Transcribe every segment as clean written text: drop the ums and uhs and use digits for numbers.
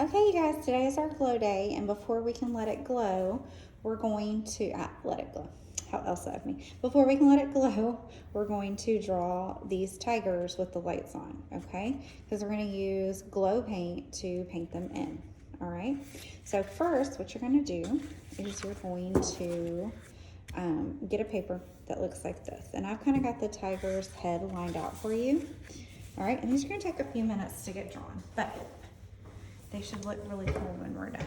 Okay, you guys, today is our glow day, and before we can let it glow, we're going to let it glow. How else of me? Before we can let it glow, we're going to draw these tigers with the lights on, okay? Because we're going to use glow paint to paint them in, all right? So first, what you're going to do is you're going to get a paper that looks like this, and I've kind of got the tiger's head lined out for you, all right? And these are going to take a few minutes to get drawn, but they should look really cool when we're done.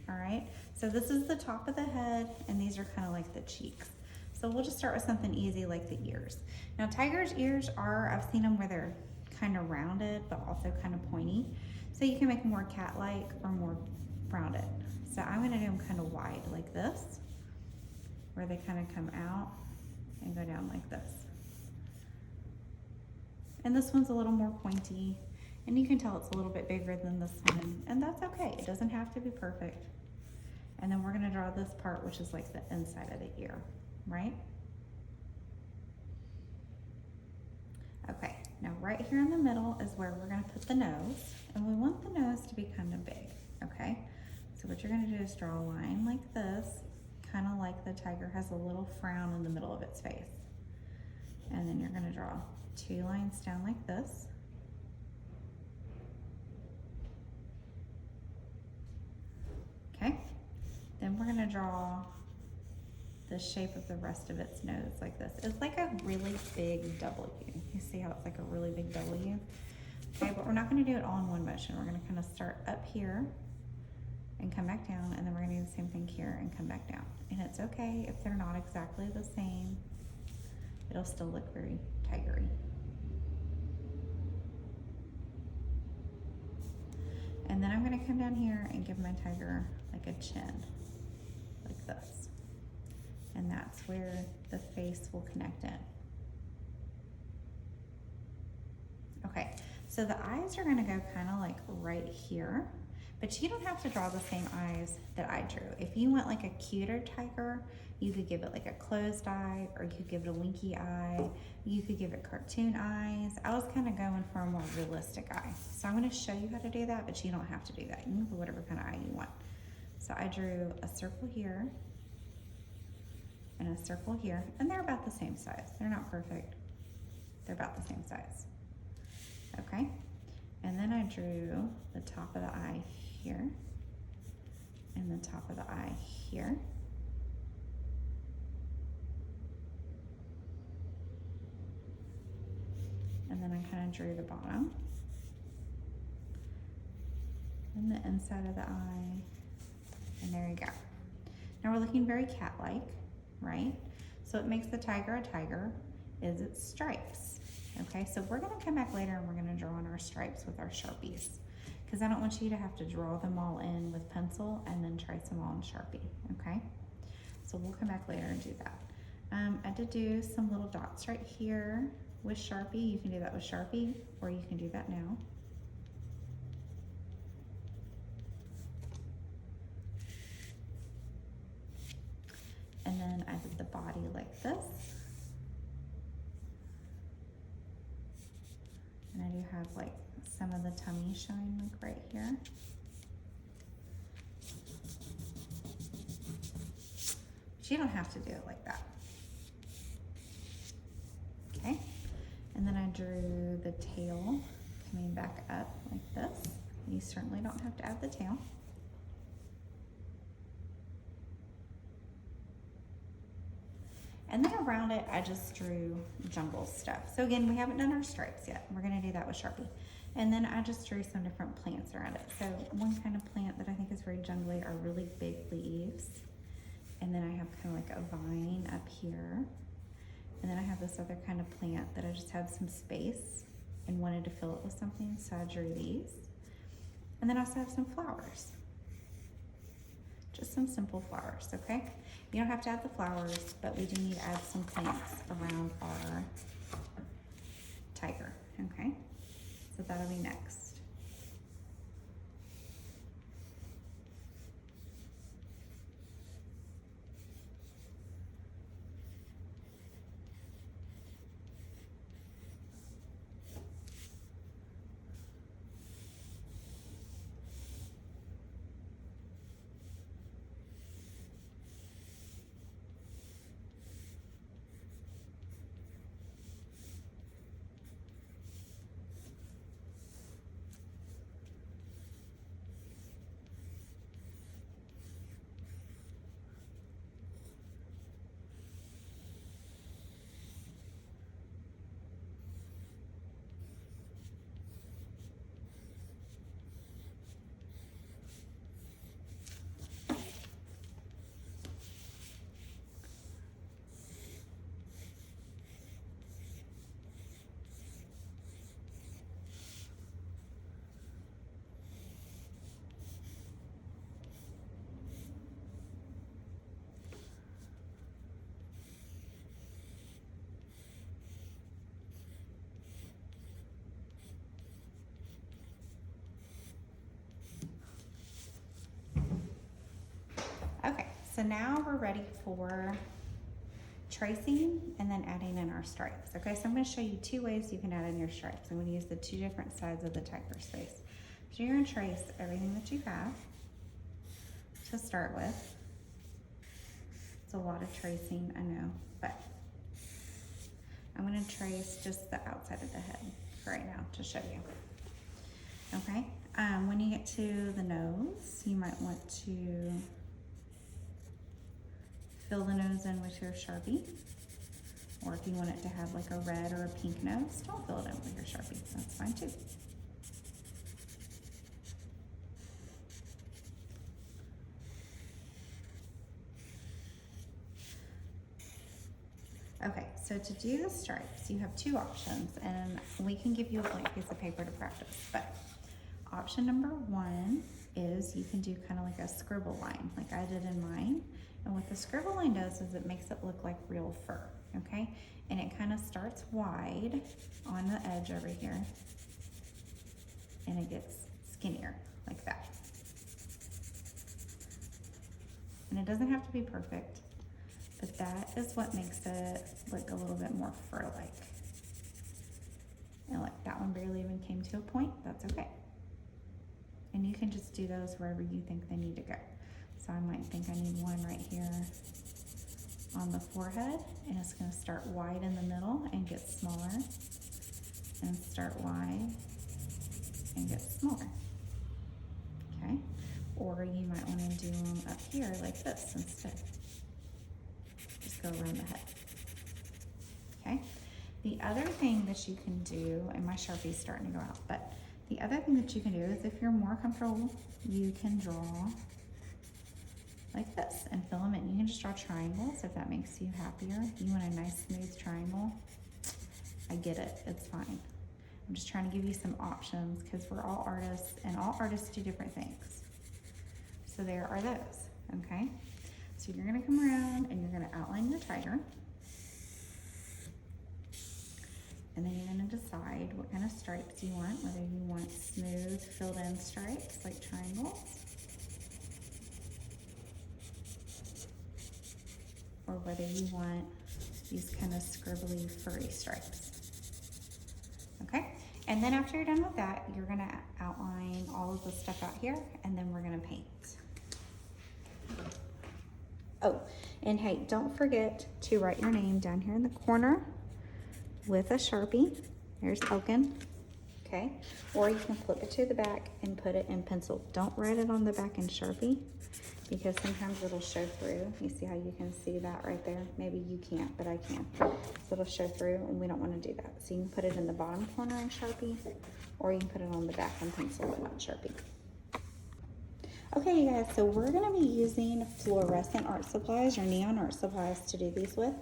All right, so this is the top of the head, and these are kind of like the cheeks. So we'll just start with something easy like the ears. Now, tiger's ears I've seen them where they're kind of rounded, but also kind of pointy. So you can make them more cat-like or more rounded. So I'm gonna do them kind of wide like this, where they kind of come out and go down like this. And this one's a little more pointy, and you can tell it's a little bit bigger than this one, and that's okay. It doesn't have to be perfect. And then we're gonna draw this part, which is like the inside of the ear, right? Okay, now right here in the middle is where we're gonna put the nose, and we want the nose to be kind of big, okay? So what you're gonna do is draw a line like this, kind of like the tiger has a little frown in the middle of its face. And then you're gonna draw 2 lines down like this. Okay, then we're gonna draw the shape of the rest of its nose like this. It's like a really big W. You see how it's like a really big W? Okay, but we're not gonna do it all in one motion. We're gonna kind of start up here and come back down, and then we're gonna do the same thing here and come back down. And it's okay if they're not exactly the same. It'll still look very tigery. And then I'm gonna come down here and give my tiger like a chin, like this. And that's where the face will connect in. Okay, so the eyes are gonna go kind of like right here, but you don't have to draw the same eyes that I drew. If you want like a cuter tiger, you could give it like a closed eye, or you could give it a winky eye. You could give it cartoon eyes. I was kind of going for a more realistic eye. So I'm gonna show you how to do that, but you don't have to do that. You can put whatever kind of eye you want. So I drew a circle here and a circle here, and they're about the same size. They're not perfect. They're about the same size. Okay, and then I drew the top of the eye here and the top of the eye here. And then I kind of drew the bottom and the inside of the eye, and there you go. Now we're looking very cat-like, right? So what makes the tiger a tiger is its stripes. Okay, so we're gonna come back later and we're gonna draw on our stripes with our Sharpies, because I don't want you to have to draw them all in with pencil and then trace them all in Sharpie, okay? So we'll come back later and do that. I did do some little dots right here with Sharpie. You can do that with Sharpie, or you can do that now. And then I did the body like this. And I do have like some of the tummy showing like right here. But you don't have to do it like that. Okay, and then I drew the tail coming back up like this. You certainly don't have to add the tail. And then around it, I just drew jumble stuff. So again, we haven't done our stripes yet. We're gonna do that with Sharpie. And then I just drew some different plants around it. So one kind of plant that I think is very jungly are really big leaves. And then I have kind of like a vine up here. And then I have this other kind of plant that I just have some space and wanted to fill it with something, so I drew these. And then I also have some flowers. Just some simple flowers, okay? You don't have to add the flowers, but we do need to add some plants around our tiger, okay? So that'll be next. so now we're ready for tracing and then adding in our stripes. Okay, so I'm going to show you 2 ways you can add in your stripes. I'm going to use the 2 different sides of the tiger space. So you're going to trace everything that you have to start with. It's a lot of tracing, I know, but I'm going to trace just the outside of the head for right now to show you. Okay, when you get to the nose, you might want to fill the nose in with your Sharpie, or if you want it to have like a red or a pink nose, don't fill it in with your Sharpie, that's fine too. Okay, so to do the stripes, you have 2 options, and we can give you a blank piece of paper to practice, but option number 1 is you can do kind of like a scribble line, like I did in mine. And what the scribble line does is it makes it look like real fur, okay? And it kind of starts wide on the edge over here, and it gets skinnier, like that. And it doesn't have to be perfect, but that is what makes it look a little bit more fur-like. And like that one barely even came to a point, that's okay. And you can just do those wherever you think they need to go. So I might think I need one right here on the forehead, and it's going to start wide in the middle and get smaller, and start wide and get smaller. Okay, or you might want to do them up here like this instead. Just go around the head. Okay, the other thing that you can do, and my Sharpie's starting to go out, but the other thing that you can do is if you're more comfortable, you can draw like this and fill them in. You can just draw triangles if that makes you happier. If you want a nice smooth triangle, I get it, it's fine. I'm just trying to give you some options because we're all artists, and all artists do different things. So there are those, okay? So you're gonna come around and you're gonna outline your tiger. And then you're gonna decide what kind of stripes you want, whether you want smooth filled in stripes like triangles, or whether you want these kind of scribbly furry stripes. Okay, and then after you're done with that, you're gonna outline all of the stuff out here, and then we're gonna paint. Oh, and hey, don't forget to write your name down here in the corner with a Sharpie. There's Elkin, okay? Or you can flip it to the back and put it in pencil. Don't write it on the back in Sharpie, because sometimes it'll show through. You see how you can see that right there? Maybe you can't, but I can. So it'll show through, and we don't want to do that. So you can put it in the bottom corner in Sharpie, or you can put it on the back in pencil, but not Sharpie. Okay, you guys, so we're going to be using fluorescent art supplies or neon art supplies to do these with.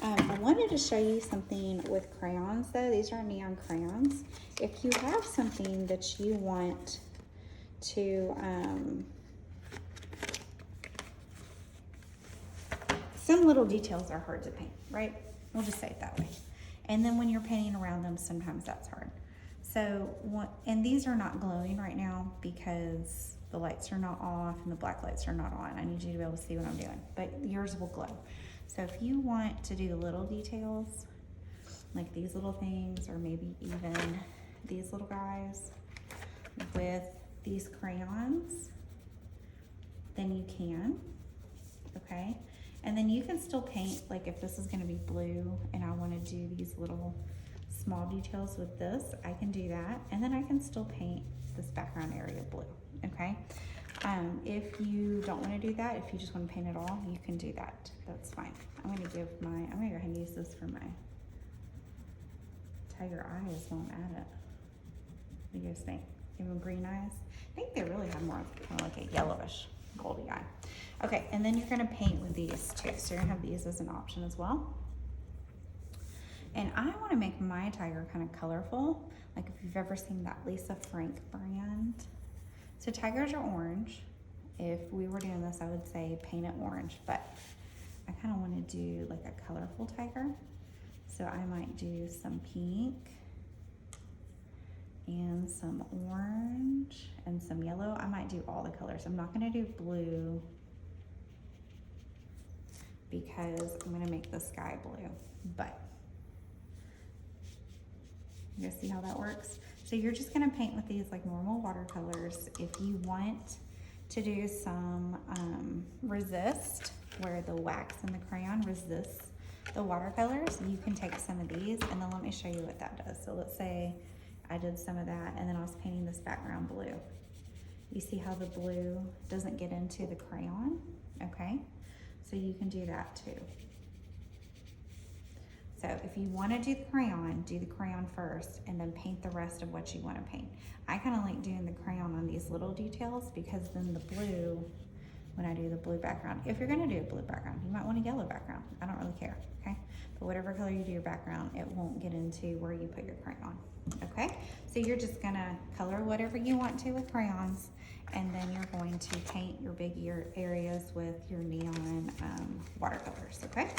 I wanted to show you something with crayons, though. These are neon crayons. If you have something that you want to... some little details are hard to paint, right? We'll just say it that way. And then when you're painting around them, sometimes that's hard. So, and these are not glowing right now because the lights are not off and the black lights are not on. I need you to be able to see what I'm doing, but yours will glow. So if you want to do little details, like these little things, or maybe even these little guys with these crayons, then you can, okay? And then you can still paint, like if this is gonna be blue and I wanna do these little small details with this, I can do that. And then I can still paint this background area blue, okay? If you don't wanna do that, if you just wanna paint it all, you can do that, that's fine. I'm gonna go ahead and use this for my tiger eyes while I'm at it. What do you guys think? Give them green eyes? I think they really have more kind of like a yellowish, goldy eye. Okay, and then you're gonna paint with these too. So you're gonna have these as an option as well. And I wanna make my tiger kind of colorful. Like if you've ever seen that Lisa Frank brand. So tigers are orange. If we were doing this, I would say paint it orange, but I kind of want to do like a colorful tiger. So I might do some pink and some orange and some yellow. I might do all the colors. I'm not going to do blue because I'm gonna make the sky blue, but you guys see how that works? So you're just gonna paint with these like normal watercolors. If you want to do some resist, where the wax and the crayon resists the watercolors, you can take some of these, and then let me show you what that does. So let's say I did some of that and then I was painting this background blue. You see how the blue doesn't get into the crayon? Okay, so you can do that too. So if you want to do the crayon first and then paint the rest of what you want to paint. I kind of like doing the crayon on these little details, because then the blue, when I do the blue background, if you're going to do a blue background, you might want a yellow background. I don't really care, okay? But whatever color you do your background, it won't get into where you put your crayon, okay? So you're just going to color whatever you want to with crayons, and then you're going to paint your big areas with your neon watercolors, okay?